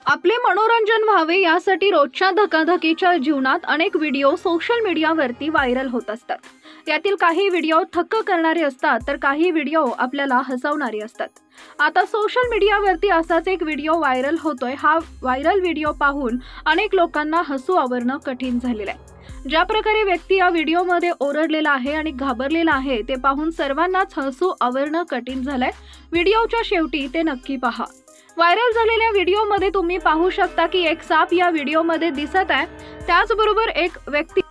आपले मनोरंजन व्हावे यासाठी रोजच्या धकाधकीच्या जीवनात अनेक व्हिडिओ सोशल मीडियावरती व्हायरल होत असतात। यातील काही व्हिडिओ थक्क करणारे असतात तर काही व्हिडिओ आपल्याला हसवणारे असतात। आता सोशल मीडियावरती असाच एक व्हिडिओ व्हायरल होतोय। हा व्हायरल व्हिडिओ पाहून अनेक लोकांना हसू आवरणं कठीण झालेलं आहे। ज्या प्रकारे व्यक्ती या व्हिडिओमध्ये ओरडलेला आहे आणि घाबरलेला आहे ते पाहून सर्वांनाच हसू आवरणं कठीण झालंय। व्हिडिओच्या शेवटी ते नक्की पहा। व्हायरल झालेल्या व्हिडिओमध्ये तुम्ही पाहू शकता की एक साप या व्हिडिओमध्ये दिसत आहे। त्याचबरोबर एक व्यक्ती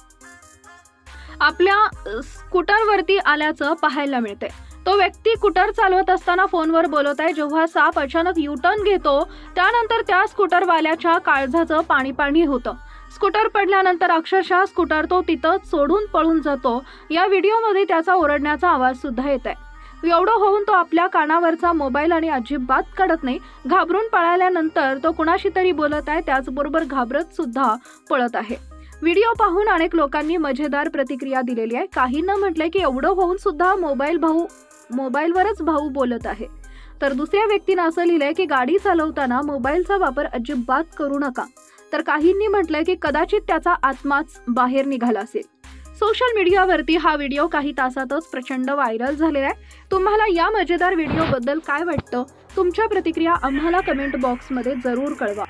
आपल्या स्कूटरवरती आल्याचं पाहायला मिळते। तो व्यक्ती स्कूटर चालवत असताना फोनवर बोलत आहे। जेव्हा साप अचानक यू-टर्न घेतो त्यानंतर त्या स्कूटरवाल्याच्या काळजाचं पाणी होतं। स्कूटर पडल्यानंतर अक्षरशः स्कूटर तो तिथंच सोडून पळून जातो। या व्हिडिओमध्ये त्याचा ओरडण्याचा आवाज सुद्धा येत आहे। एवढं होऊन तो आपल्या कानावरचा मोबाईल आणि अजिबात काढत नाही। घाबरून पळाल्यानंतर तो कुणाशी तरी बोलत आहे, त्याचबरोबर घाबरत सुद्धा पळत आहे। व्हिडिओ पाहून अनेक लोकांनी मजेदार प्रतिक्रिया दिलेली आहे। काहींना म्हटलंय की एवढं होऊन सुद्धा मोबाईलवरच भाऊ बोलत आहे। तर दुसऱ्या व्यक्तीने असं लिहिलंय की गाडी चालवताना मोबाईलचा वापर अजिबात करू नका। तर काहींनी म्हटलंय की कदाचित त्याचा आत्माच बाहेर निघाला असेल। सोशल मीडियावरती हा व्हिडिओ काही तासातच प्रचंड व्हायरल झालेला आहे। तुम्हाला या मजेदार व्हिडिओबद्दल काय वाटतं? तुमच्या प्रतिक्रिया आम्हाला कमेंट बॉक्समध्ये जरूर कळवा।